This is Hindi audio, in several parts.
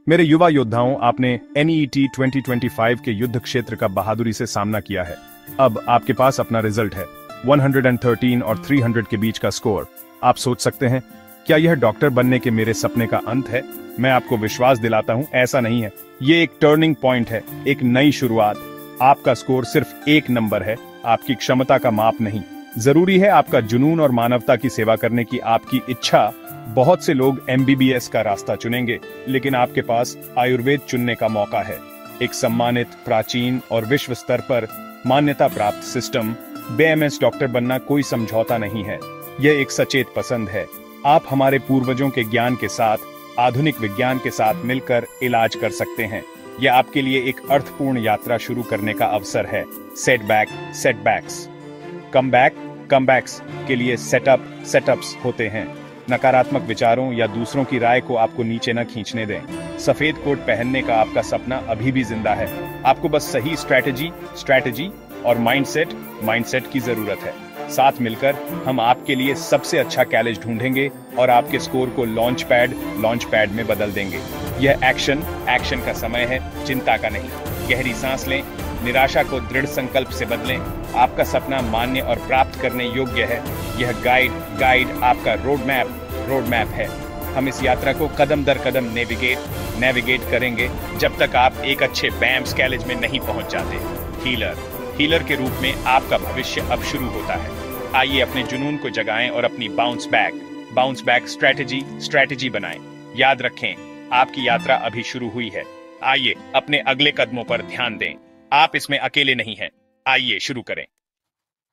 मेरे युवा योद्धाओं, आपने NEET 2025 के युद्ध क्षेत्र का बहादुरी से सामना किया है। अब आपके पास अपना रिजल्ट है, 113 और 300 के बीच का स्कोर। आप सोच सकते हैं, क्या यह डॉक्टर बनने के मेरे सपने का अंत है? मैं आपको विश्वास दिलाता हूं, ऐसा नहीं है। ये एक टर्निंग पॉइंट है, एक नई शुरुआत। आपका स्कोर सिर्फ एक नंबर है, आपकी क्षमता का माप नहीं। जरूरी है आपका जुनून और मानवता की सेवा करने की आपकी इच्छा। बहुत से लोग MBBS का रास्ता चुनेंगे, लेकिन आपके पास आयुर्वेद चुनने का मौका है। एक सम्मानित, प्राचीन और विश्व स्तर पर मान्यता प्राप्त सिस्टम। BAMS डॉक्टर बनना कोई समझौता नहीं है, यह एक सचेत पसंद है। आप हमारे पूर्वजों के ज्ञान के साथ, आधुनिक विज्ञान के साथ मिलकर इलाज कर सकते हैं। यह आपके लिए एक अर्थपूर्ण यात्रा शुरू करने का अवसर है। सेटबैक्स, कमबैक्स के लिए सेटअप्स होते हैं। नकारात्मक विचारों या दूसरों की राय को आपको नीचे न खींचने दें। सफेद कोट पहनने का आपका सपना अभी भी जिंदा है। आपको बस सही स्ट्रैटेजी और माइंडसेट की जरूरत है। साथ मिलकर हम आपके लिए सबसे अच्छा कॉलेज ढूंढेंगे और आपके स्कोर को लॉन्च पैड में बदल देंगे। यह एक्शन का समय है, चिंता का नहीं। गहरी सांस लें, निराशा को दृढ़ संकल्प से बदलें। आपका सपना मान्य और प्राप्त करने योग्य है। यह गाइड आपका रोड मैप है। हम इस यात्रा को कदम दर कदम नेविगेट करेंगे जब तक आप एक अच्छे BAMS कॉलेज में नहीं पहुंच जाते। हीलर के रूप में आपका भविष्य अब शुरू होता है। आइए अपने जुनून को जगाएं और अपनी बाउंस बैक स्ट्रैटेजी बनाएं। याद रखें, आपकी यात्रा अभी शुरू हुई है। आइए अपने अगले कदमों पर ध्यान दें। आप इसमें अकेले नहीं हैं। आइए शुरू करें।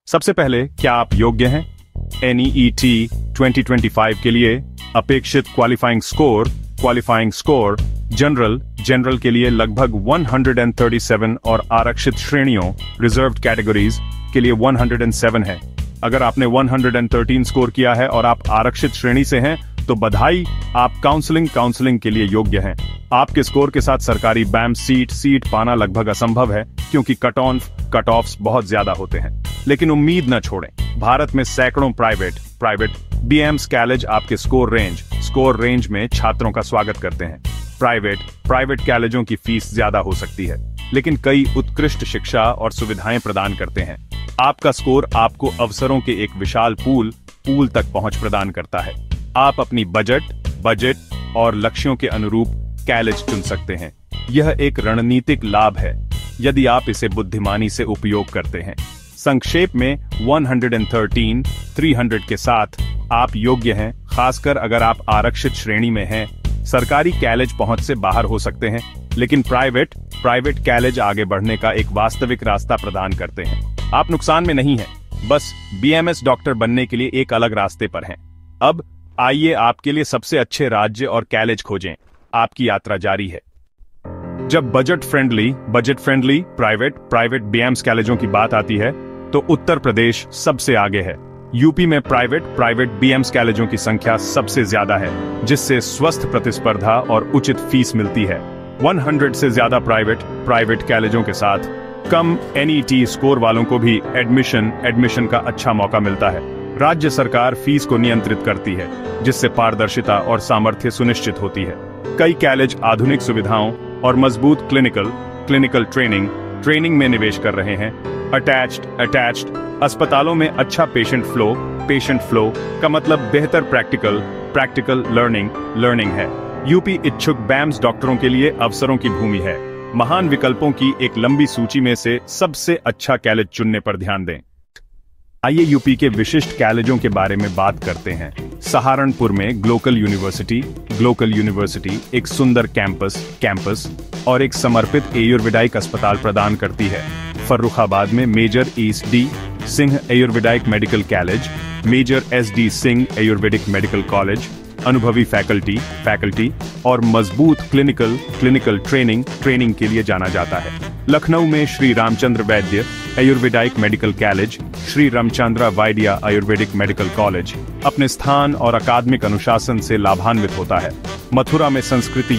सबसे पहले, क्या आप योग्य हैं? NEET 2025 के लिए अपेक्षित क्वालिफाइंग स्कोर जनरल के लिए लगभग 137 और आरक्षित श्रेणियों रिजर्व्ड कैटेगरीज के लिए 107 है। अगर आपने 113 स्कोर किया है और आप आरक्षित श्रेणी से हैं, तो बधाई, आप काउंसलिंग के लिए योग्य हैं। आपके स्कोर के साथ सरकारी BAMS सीट पाना लगभग असंभव है, क्योंकि कट ऑफ्स बहुत ज्यादा होते हैं। लेकिन उम्मीद न छोड़ें, भारत में सैकड़ों प्राइवेट BAMS कॉलेज आपके स्कोर रेंज में छात्रों का स्वागत करते हैं। प्राइवेट कॉलेजों की फीस ज्यादा हो सकती है, लेकिन कई उत्कृष्ट शिक्षा और सुविधाएं प्रदान करते हैं। आपका स्कोर आपको अवसरों के एक विशाल पूल तक पहुंच प्रदान करता है। आप अपनी बजट और लक्ष्यों के अनुरूप कॉलेज चुन सकते हैं। यह एक रणनीतिक लाभ है, यदि आप इसे बुद्धिमानी से उपयोग करते हैं। संक्षेप में, 113, 300 के साथ आप योग्य हैं, खासकर अगर आप आरक्षित श्रेणी में हैं। सरकारी कॉलेज पहुंच से बाहर हो सकते हैं, लेकिन प्राइवेट कॉलेज आगे बढ़ने का एक वास्तविक रास्ता प्रदान करते हैं। आप नुकसान में नहीं हैं, बस BAMS डॉक्टर बनने के लिए एक अलग रास्ते पर हैं। अब आइए आपके लिए सबसे अच्छे राज्य और कॉलेज खोजें। आपकी यात्रा जारी है। जब बजट फ्रेंडली प्राइवेट BAMS कॉलेजों की बात आती है, तो उत्तर प्रदेश सबसे आगे है। यूपी में प्राइवेट BAMS कॉलेजों की संख्या सबसे ज्यादा है, जिससे स्वस्थ प्रतिस्पर्धा और उचित फीस मिलती है। 100 से ज्यादा प्राइवेट कॉलेजों के साथ कम NEET स्कोर वालों को भी एडमिशन का अच्छा मौका मिलता है। राज्य सरकार फीस को नियंत्रित करती है, जिससे पारदर्शिता और सामर्थ्य सुनिश्चित होती है। कई कॉलेज आधुनिक सुविधाओं और मजबूत क्लिनिकल ट्रेनिंग में निवेश कर रहे हैं। अटैच्ड अस्पतालों में अच्छा पेशेंट फ्लो का मतलब बेहतर प्रैक्टिकल लर्निंग है। यूपी इच्छुक BAMS डॉक्टरों के लिए अवसरों की भूमि है। महान विकल्पों की एक लंबी सूची में से सबसे अच्छा कॉलेज चुनने पर ध्यान दें। आइए यूपी के विशिष्ट कॉलेजों के बारे में बात करते हैं। सहारनपुर में ग्लोकल यूनिवर्सिटी एक सुंदर कैंपस और एक समर्पित आयुर्वेदिक अस्पताल प्रदान करती है। फर्रुखाबाद में major SD Singh Ayurvedic medical college, major SD Singh Ayurvedic medical college, अनुभवी फैकल्टी और मजबूत क्लिनिकल ट्रेनिंग के लिए जाना जाता है। लखनऊ में श्री रामचंद्र वैद्य आयुर्वेदिक मेडिकल कॉलेज, श्री रामचंद्र वैद्य आयुर्वेदिक मेडिकल कॉलेज अपने स्थान और अकादमिक अनुशासन से लाभान्वित होता है। मथुरा में संस्कृति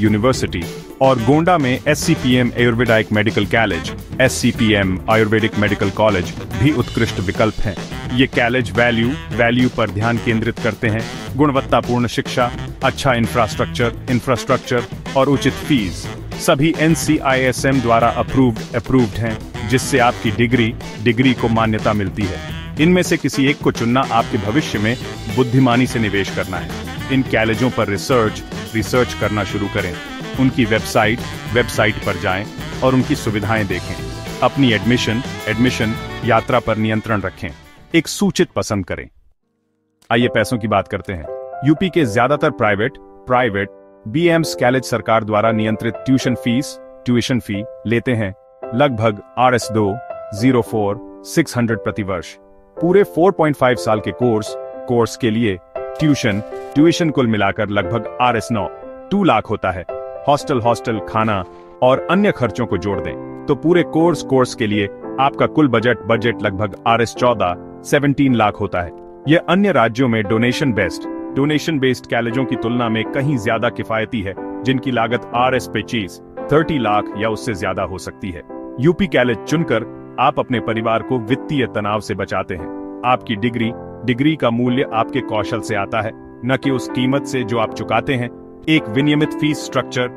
यूनिवर्सिटी और गोंडा में SCPM Ayurvedic medical college, SCPM Ayurvedic medical college भी उत्कृष्ट विकल्प हैं। ये कॉलेज वैल्यू पर ध्यान केंद्रित करते हैं, गुणवत्तापूर्ण शिक्षा, अच्छा इंफ्रास्ट्रक्चर और उचित फीस सभी NCISM द्वारा अप्रूव्ड हैं, जिससे आपकी डिग्री को मान्यता मिलती है। इनमें से किसी एक को चुनना आपके भविष्य में बुद्धिमानी से निवेश करना है। इन कॉलेजों पर रिसर्च करना शुरू करें, उनकी वेबसाइट पर जाएं और उनकी सुविधाएं देखें। अपनी एडमिशन यात्रा पर नियंत्रण रखें, एक सूचित पसंद करें। आइए पैसों की बात करते हैं। यूपी के ज्यादातर प्राइवेट BMs कॉलेज सरकार द्वारा नियंत्रित ट्यूशन फी लेते हैं, लगभग Rs204,600 प्रति वर्ष। पूरे 4.5 साल के कोर्स के लिए ट्यूशन कुल मिलाकर लगभग Rs9 2 लाख होता है। हॉस्टल खाना और अन्य खर्चों को जोड़ दें तो पूरे कोर्स के लिए आपका कुल बजट लगभग Rs14 17 लाख होता है। यह अन्य राज्यों में डोनेशन बेस्ड कॉलेजों की तुलना में कहीं ज्यादा किफायती है, जिनकी लागत Rs25 30 लाख या उससे ज्यादा हो सकती है। यूपी कॉलेज चुनकर आप अपने परिवार को वित्तीय तनाव से बचाते हैं। आपकी डिग्री का मूल्य आपके कौशल से आता है, न कि उस कीमत से जो आप चुकाते हैं। एक विनियमित फीस स्ट्रक्चर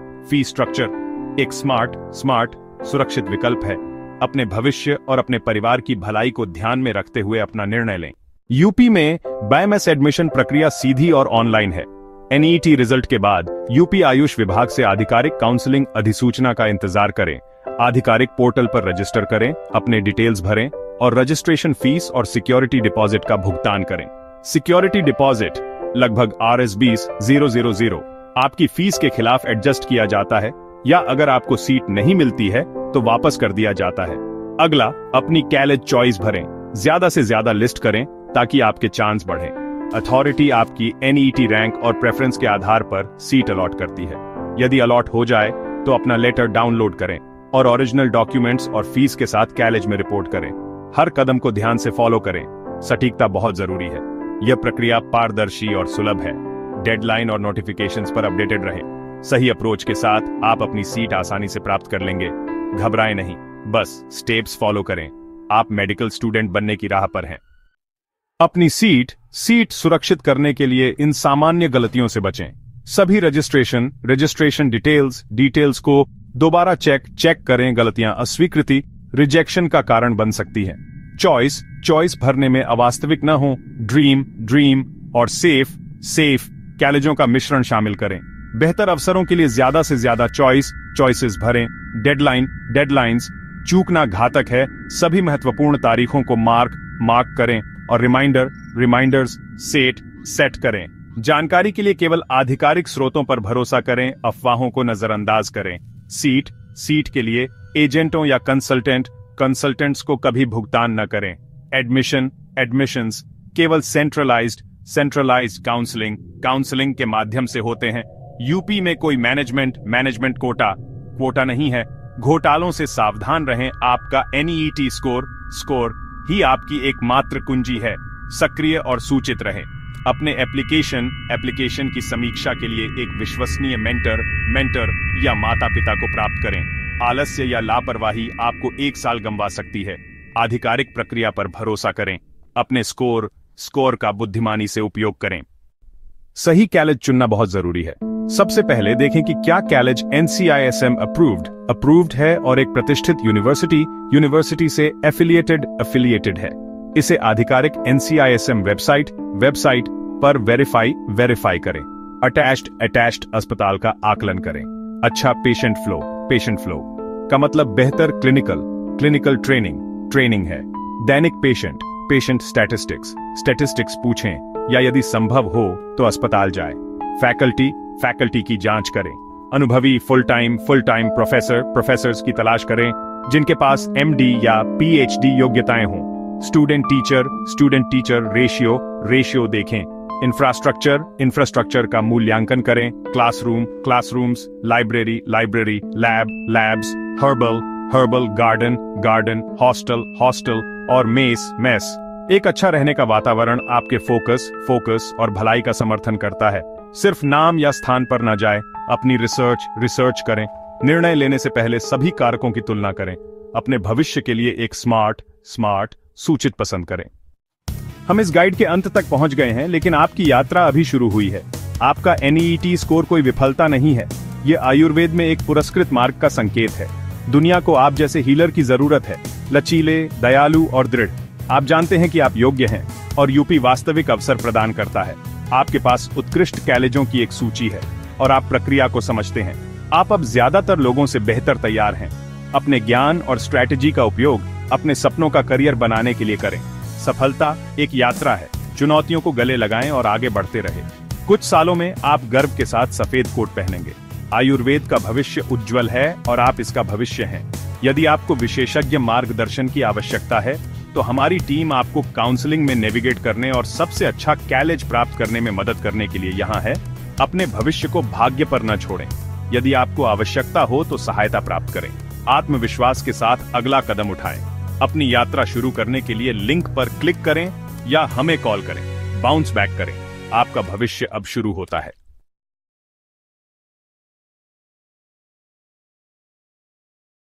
एक स्मार्ट सुरक्षित विकल्प है। अपने भविष्य और अपने परिवार की भलाई को ध्यान में रखते हुए अपना निर्णय लें। यूपी में BAMS एडमिशन प्रक्रिया सीधी और ऑनलाइन है। NEET रिजल्ट के बाद यूपी आयुष विभाग से आधिकारिक काउंसलिंग अधिसूचना का इंतजार करें। आधिकारिक पोर्टल पर रजिस्टर करें, अपने डिटेल्स भरें और रजिस्ट्रेशन फीस और सिक्योरिटी डिपॉजिट का भुगतान करें। सिक्योरिटी डिपॉजिट लगभग Rs20,000 आपकी फीस के खिलाफ एडजस्ट किया जाता है, या अगर आपको सीट नहीं मिलती है तो वापस कर दिया जाता है। अगला, अपनी कॉलेज चॉइस भरें, ज्यादा से ज्यादा लिस्ट करें ताकि आपके चांस बढ़ें। अथॉरिटी आपकी NEET रैंक और प्रेफरेंस के आधार पर सीट अलॉट करती है। यदि अलॉट हो जाए तो अपना लेटर डाउनलोड करें और ओरिजिनल डॉक्यूमेंट्स और फीस के साथ कॉलेज में रिपोर्ट करें। हर कदम को ध्यान से फॉलो करें, सटीकता बहुत जरूरी है। यह प्रक्रिया पारदर्शी और सुलभ है। डेडलाइन और नोटिफिकेशंस पर अपडेटेड रहें। सही अप्रोच के साथ आप अपनी सीट आसानी से प्राप्त कर लेंगे। घबराएं नहीं, बस स्टेप्स फॉलो करें। आप मेडिकल स्टूडेंट बनने की राह पर हैं। अपनी सीट सुरक्षित करने के लिए इन सामान्य गलतियों से बचें। सभी रजिस्ट्रेशन डिटेल्स को दोबारा चेक करें। गलतियां अस्वीकृति रिजेक्शन का कारण बन सकती हैं। चॉइस भरने में अवास्तविक न हो। ड्रीम और सेफ कॉलेजों का मिश्रण शामिल करें। बेहतर अवसरों के लिए ज्यादा से ज्यादा चॉइसेस भरें। डेडलाइंस चूकना घातक है। सभी महत्वपूर्ण तारीखों को मार्क करें और रिमाइंडर्स सेट करें। जानकारी के लिए केवल आधिकारिक स्रोतों पर भरोसा करें, अफवाहों को नजरअंदाज करें। सीट के लिए एजेंटों या कंसल्टेंट्स को कभी भुगतान न करें। एडमिशंस केवल सेंट्रलाइज्ड काउंसलिंग के माध्यम से होते हैं। यूपी में कोई मैनेजमेंट कोटा नहीं है। घोटालों से सावधान रहें। आपका NEET स्कोर ही आपकी एकमात्र कुंजी है। सक्रिय और सूचित रहें। अपने एप्लीकेशन की समीक्षा के लिए एक विश्वसनीय मेंटर या माता पिता को प्राप्त करें। आलस्य या लापरवाही आपको 1 साल गंवा सकती है। आधिकारिक प्रक्रिया पर भरोसा करें। अपने स्कोर का बुद्धिमानी से उपयोग करें। सही कॉलेज चुनना बहुत जरूरी है। सबसे पहले देखें कि क्या कॉलेज NCISM अप्रूव्ड है और एक प्रतिष्ठित यूनिवर्सिटी से एफिलिएटेड है। इसे आधिकारिक NCISM वेबसाइट पर वेरीफाई करें। अटैच्ड अस्पताल का आकलन करें। अच्छा पेशेंट फ्लो का मतलब बेहतर क्लिनिकल ट्रेनिंग है। दैनिक पेशेंट स्टैटिस्टिक्स पूछें या यदि संभव हो तो अस्पताल जाएं। फैकल्टी की जांच करें। अनुभवी फुल टाइम प्रोफेसर्स की तलाश करें जिनके पास MD या PhD योग्यताएं हों। स्टूडेंट टीचर रेशियो देखें। इंफ्रास्ट्रक्चर का मूल्यांकन करें। Classrooms, library, labs, herbal garden, hostel और मेस। एक अच्छा रहने का वातावरण आपके फोकस और भलाई का समर्थन करता है। सिर्फ नाम या स्थान पर न जाए। अपनी रिसर्च करें। निर्णय लेने से पहले सभी कारकों की तुलना करें। अपने भविष्य के लिए एक स्मार्ट सूचित पसंद करें। हम इस गाइड के अंत तक पहुंच गए हैं, लेकिन आपकी यात्रा अभी शुरू हुई है। आपका NEET स्कोर कोई विफलता नहीं है, ये आयुर्वेद में एक पुरस्कृत मार्ग का संकेत है। दुनिया को आप जैसे हीलर की जरूरत है, लचीले, दयालु और दृढ़। आप जानते हैं कि आप योग्य हैं और यूपी वास्तविक अवसर प्रदान करता है। आपके पास उत्कृष्ट कॉलेजों की एक सूची है और आप प्रक्रिया को समझते हैं। आप अब ज्यादातर लोगों से बेहतर तैयार हैं। अपने ज्ञान और स्ट्रैटेजी का उपयोग अपने सपनों का करियर बनाने के लिए करें। सफलता एक यात्रा है, चुनौतियों को गले लगाएं और आगे बढ़ते रहें। कुछ सालों में आप गर्व के साथ सफेद कोट पहनेंगे। आयुर्वेद का भविष्य उज्जवल है और आप इसका भविष्य हैं। यदि आपको विशेषज्ञ मार्गदर्शन की आवश्यकता है तो हमारी टीम आपको काउंसलिंग में नेविगेट करने और सबसे अच्छा कॉलेज प्राप्त करने में मदद करने के लिए यहाँ है। अपने भविष्य को भाग्य पर न छोड़ें। यदि आपको आवश्यकता हो तो सहायता प्राप्त करें। आत्मविश्वास के साथ अगला कदम उठाएं। अपनी यात्रा शुरू करने के लिए लिंक पर क्लिक करें या हमें कॉल करें। बाउंस बैक करें। आपका भविष्य अब शुरू होता है।